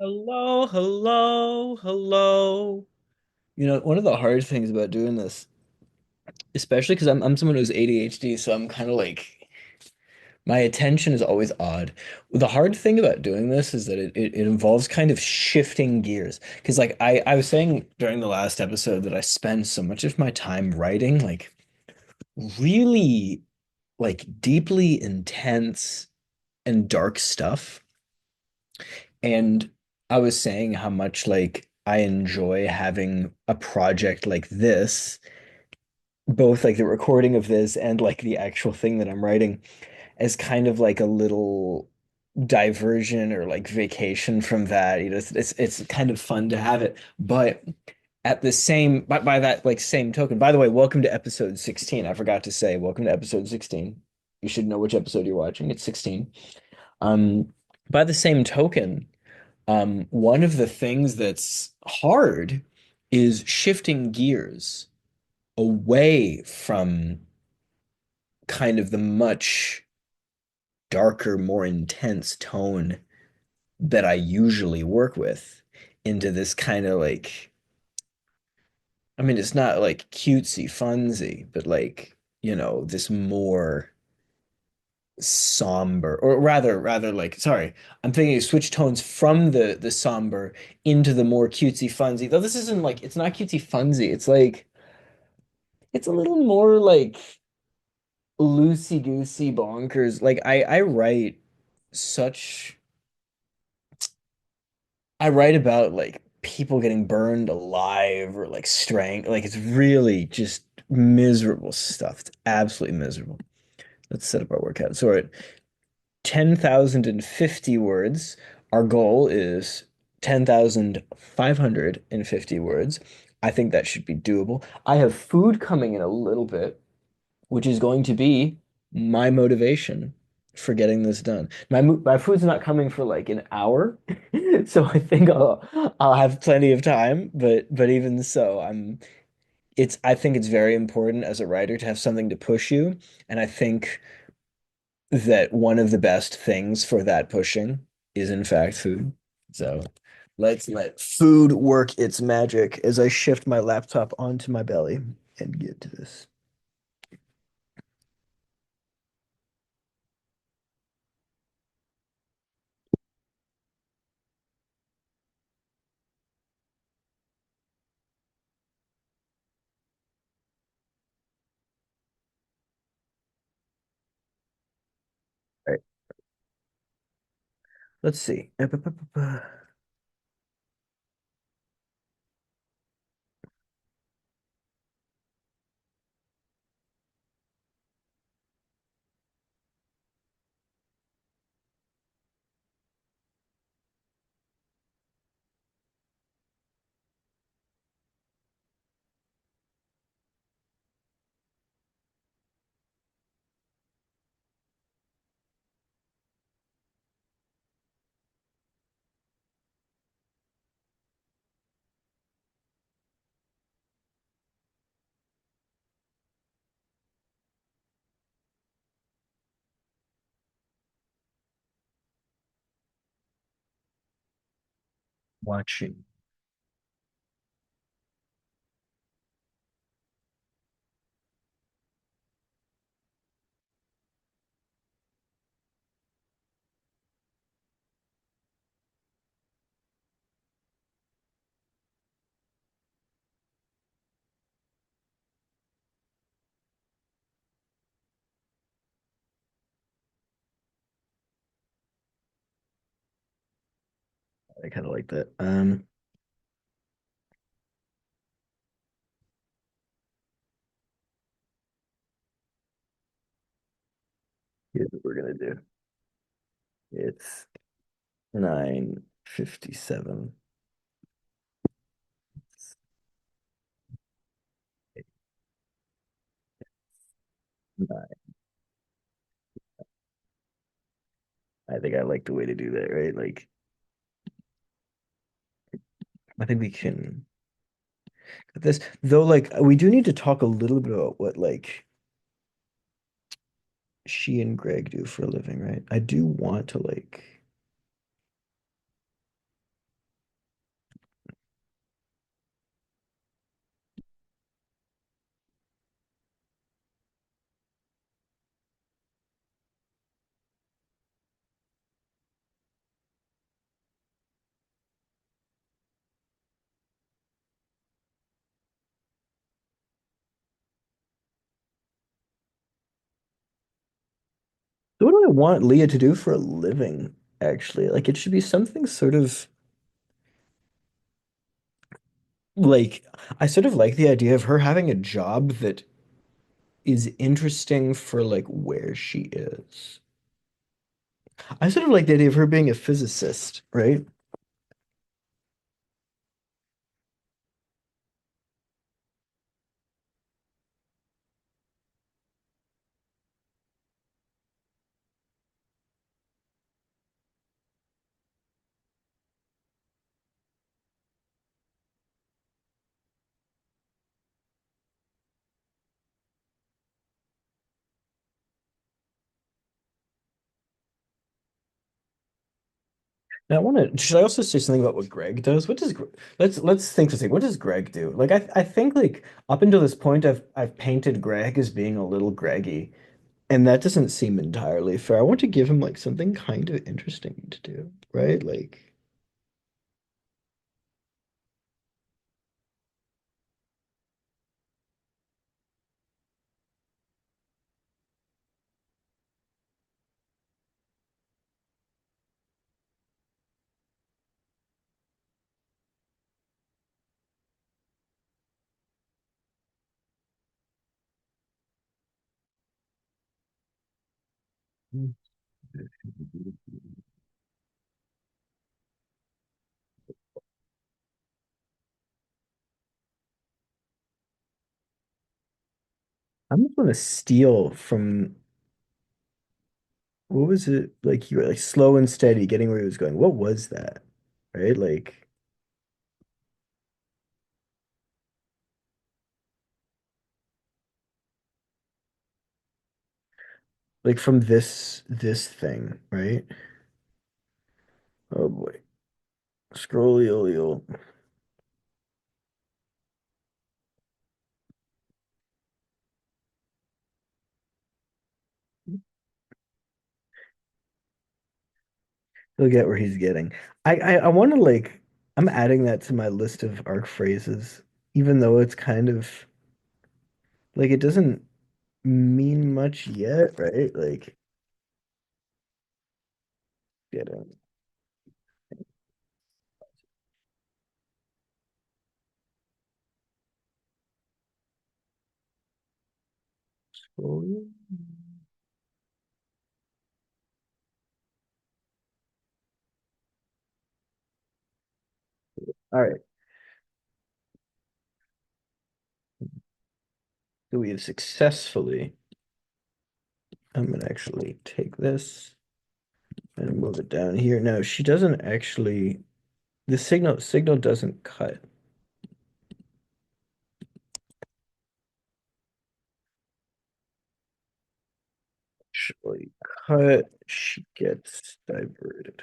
Hello, hello, hello. One of the hard things about doing this, especially because I'm someone who's ADHD, so I'm kind of like my attention is always odd. The hard thing about doing this is that it involves kind of shifting gears. Because like I was saying during the last episode that I spend so much of my time writing like really like deeply intense and dark stuff. And I was saying how much like I enjoy having a project like this, both like the recording of this and like the actual thing that I'm writing, as kind of like a little diversion or like vacation from that. It's kind of fun to have it. But at the same by that like same token, by the way, welcome to episode 16. I forgot to say, welcome to episode 16. You should know which episode you're watching. It's 16. Um, by the same token, one of the things that's hard is shifting gears away from kind of the much darker, more intense tone that I usually work with into this kind of like, I mean, it's not like cutesy funsy, but like, this more somber, or rather like, sorry, I'm thinking switch tones from the somber into the more cutesy funsy. Though this isn't like, it's not cutesy funsy. It's like it's a little more like loosey goosey bonkers. Like such I write about like people getting burned alive or like strangled. Like it's really just miserable stuff. It's absolutely miserable. Let's set up our workout. So we're at 10,050 words. Our goal is 10,550 words. I think that should be doable. I have food coming in a little bit, which is going to be my motivation for getting this done. My food's not coming for like an hour, so I think I'll have plenty of time. But even so, I think it's very important as a writer to have something to push you, and I think that one of the best things for that pushing is in fact food. So let's let food work its magic as I shift my laptop onto my belly and get to this. All right, let's see. Watching. I kind of like that. Here's what we're gonna do. It's 9:57. I think I like the way to do that, right? Like, I think we can cut this, though. Like, we do need to talk a little bit about what like she and Greg do for a living, right? I do want to like, So what do I want Leah to do for a living, actually? Like, it should be something sort of like, I sort of like the idea of her having a job that is interesting for like where she is. I sort of like the idea of her being a physicist, right? And I want to. Should I also say something about what Greg does? What does let's think this thing. What does Greg do? Like I think like up until this point, I've painted Greg as being a little Greggy, and that doesn't seem entirely fair. I want to give him like something kind of interesting to do, right? Like, I'm just going to steal from what was it like? You were like slow and steady, getting where he was going. What was that? Right? Like from this thing, right? Oh boy. Scrollio. He'll get where he's getting. I want to like I'm adding that to my list of arc phrases, even though it's kind of like it doesn't mean much yet, right? Like getting scrollio. All right. So we have successfully. I'm gonna actually take this and move it down here. No, she doesn't actually. The signal doesn't cut. Actually, cut. She gets diverted.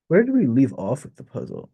Where do we leave off with the puzzle?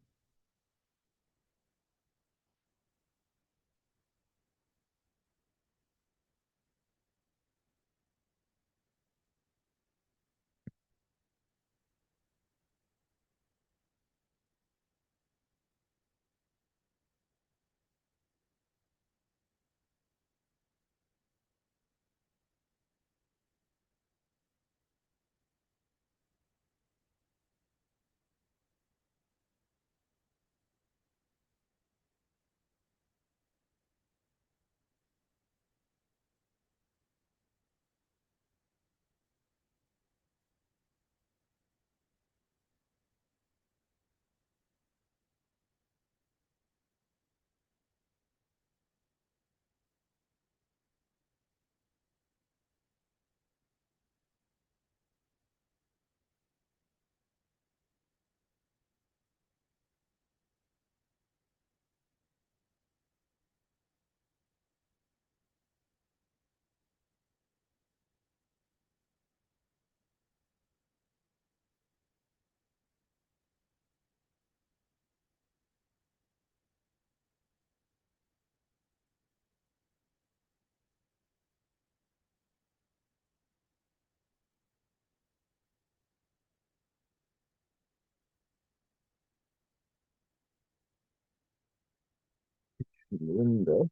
window.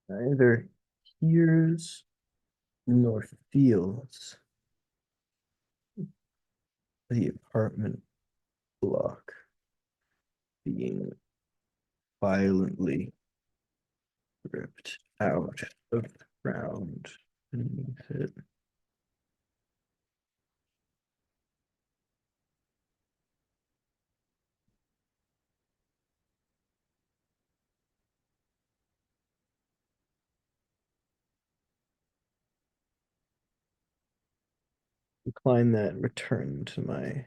Neither hears nor feels the apartment block being violently ripped out of the ground beneath it. Decline that, return to my,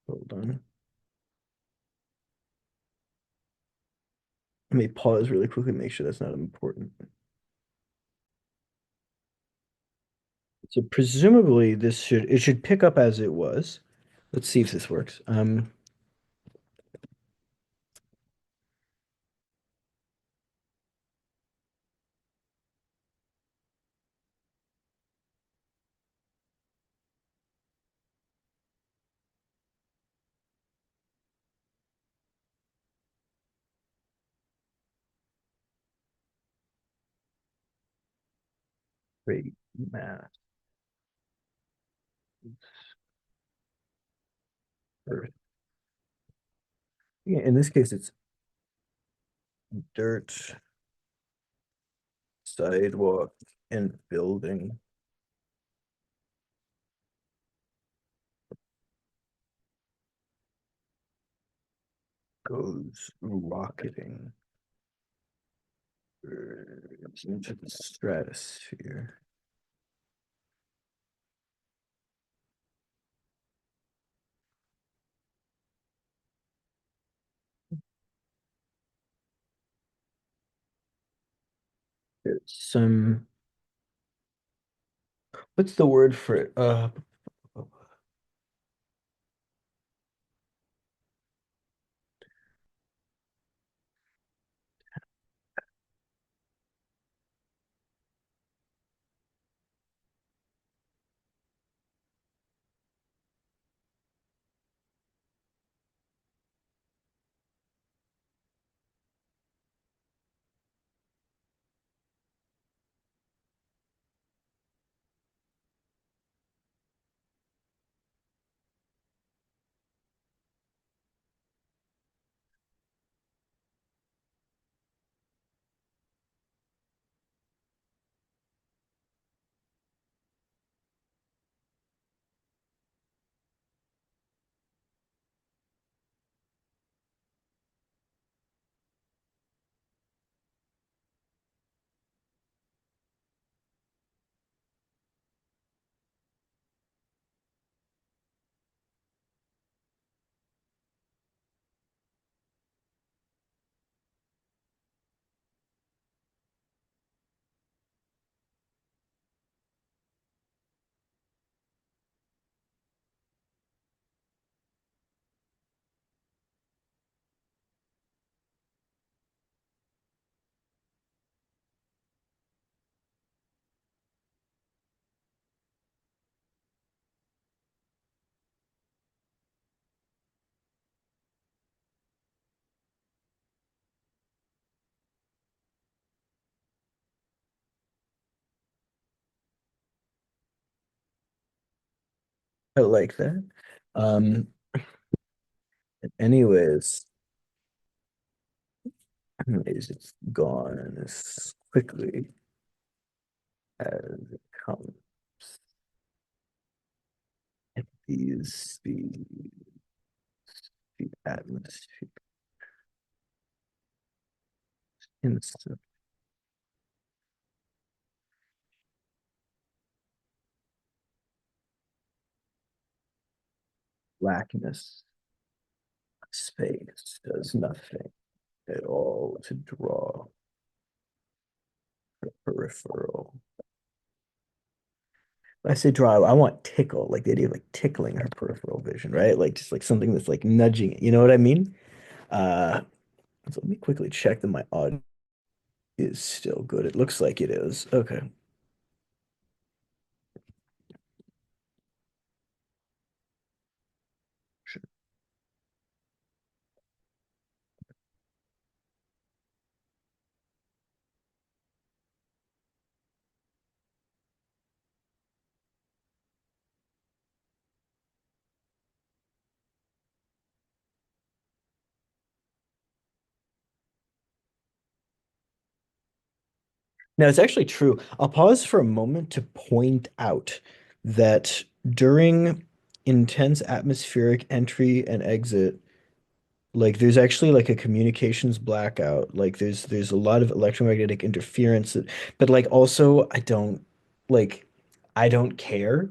hold on. Let me pause really quickly, make sure that's not important. So presumably it should pick up as it was. Let's see if this works. Great math. Earth. Yeah, in this case, it's dirt, sidewalk, and building goes rocketing into the stratosphere. There's some, what's the word for it? I like that. Um, anyways, it's gone as quickly as it comes. These the atmosphere instant blackness Space does nothing at all to draw peripheral. When I say draw, I want tickle, like the idea of like tickling her peripheral vision, right? Like just like something that's like nudging it. You know what I mean? Uh, so let me quickly check that my audio is still good. It looks like it is. Okay. Now, it's actually true. I'll pause for a moment to point out that during intense atmospheric entry and exit, like there's actually like a communications blackout. Like there's a lot of electromagnetic interference, but like also like I don't care.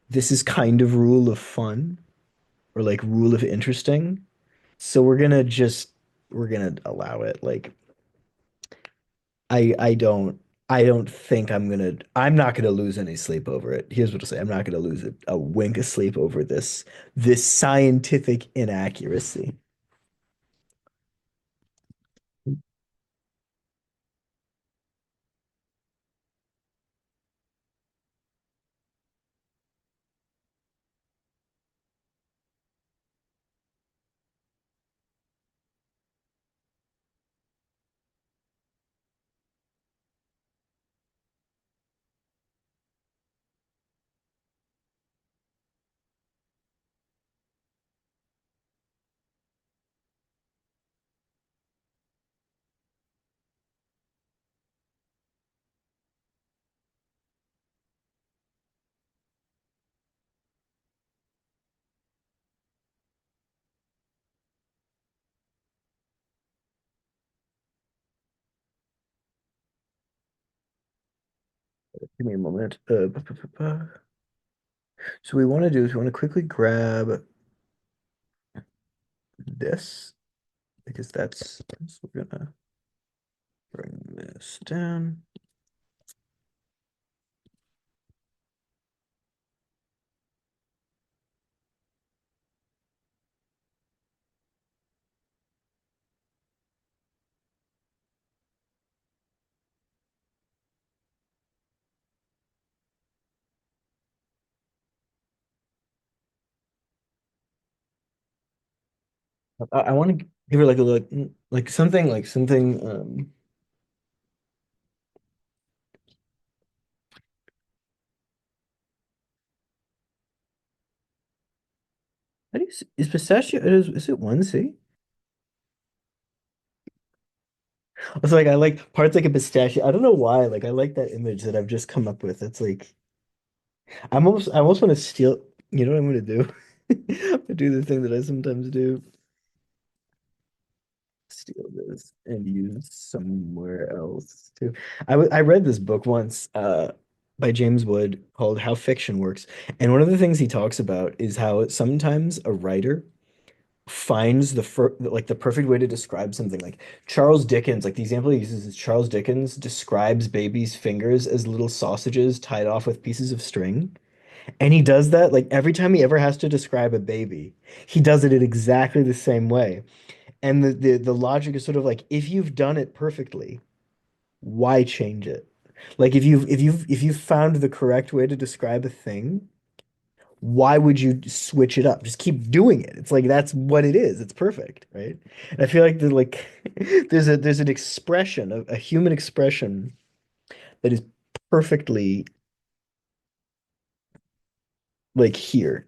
This is kind of rule of fun or like rule of interesting. So we're gonna allow it. Like I don't think I'm not gonna lose any sleep over it. Here's what I'll say. I'm not gonna lose a wink of sleep over this scientific inaccuracy. Give me a moment. So we want to do is we want to quickly grab this because that's we're gonna bring this down. I want to give her like a like something how do you is pistachio is it one C? It's like I like parts like a pistachio. I don't know why. Like I like that image that I've just come up with. It's like I almost want to steal. You know what I'm gonna do? I'm gonna do the thing that I sometimes do. Steal this and use somewhere else too. I read this book once, by James Wood called How Fiction Works, and one of the things he talks about is how sometimes a writer finds the perfect way to describe something. Like Charles Dickens, like the example he uses is Charles Dickens describes babies' fingers as little sausages tied off with pieces of string. And he does that like every time he ever has to describe a baby, he does it in exactly the same way. And the logic is sort of like if you've done it perfectly, why change it? Like if you've found the correct way to describe a thing, why would you switch it up? Just keep doing it. It's like that's what it is. It's perfect, right? And I feel like there's an expression, a human expression that is perfectly like here.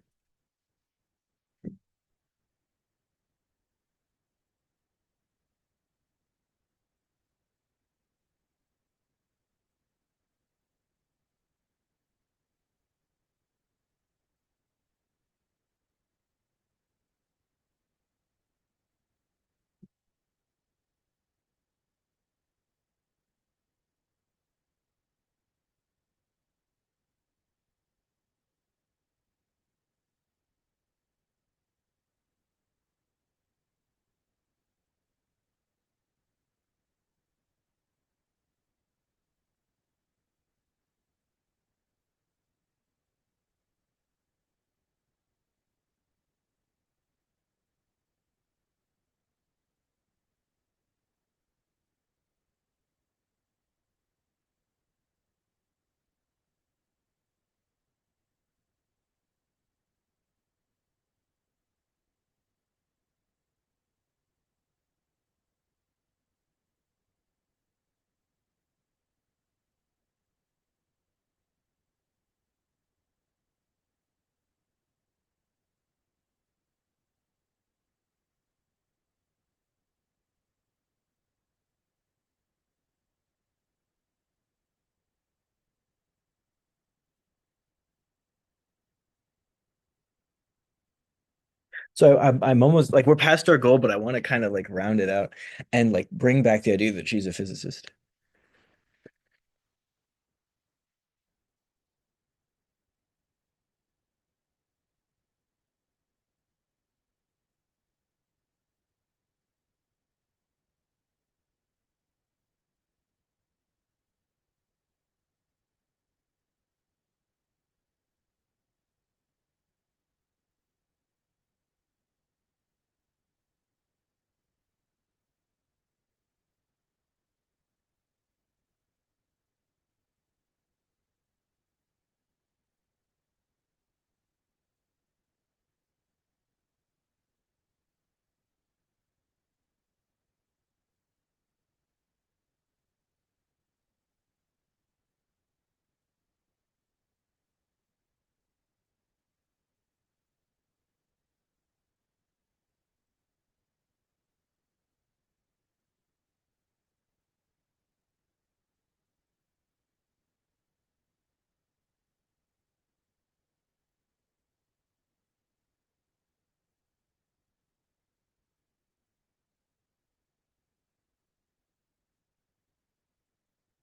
So I'm almost like we're past our goal, but I want to kind of like round it out and like bring back the idea that she's a physicist.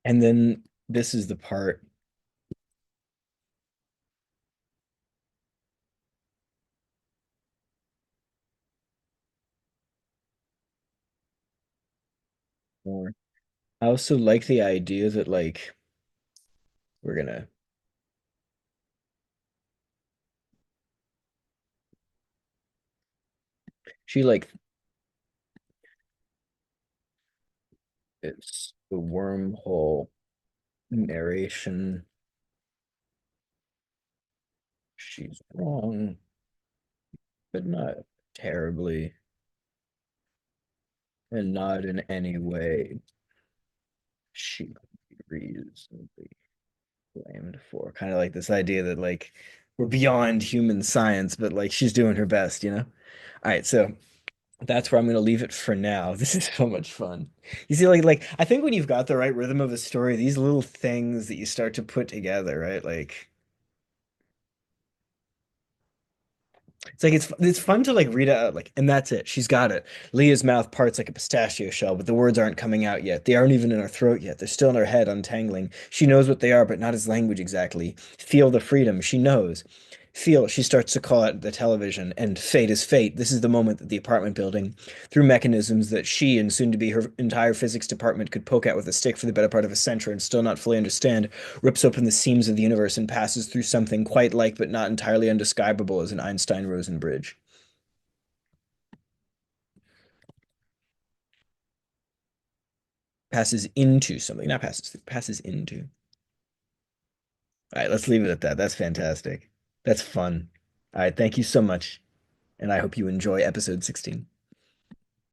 And then this is the part more. I also like the idea that like we're gonna she like it's the wormhole narration. She's wrong, but not terribly, and not in any way she could be reasonably blamed for. Kind of like this idea that like we're beyond human science, but like she's doing her best, you know? All right, so that's where I'm gonna leave it for now. This is so much fun. You see, like I think when you've got the right rhythm of a story, these little things that you start to put together, right? Like it's like it's fun to like read it out like, and that's it. She's got it. Leah's mouth parts like a pistachio shell, but the words aren't coming out yet. They aren't even in her throat yet. They're still in her head, untangling. She knows what they are, but not as language exactly. Feel the freedom. She knows. Feel, she starts to call out the television, and fate is fate. This is the moment that the apartment building, through mechanisms that she and soon to be her entire physics department could poke at with a stick for the better part of a century and still not fully understand, rips open the seams of the universe and passes through something quite like but not entirely undescribable as an Einstein-Rosen bridge. Passes into something, not passes through, passes into. All right, let's leave it at that. That's fantastic. That's fun. All right, thank you so much, and I hope you enjoy episode 16.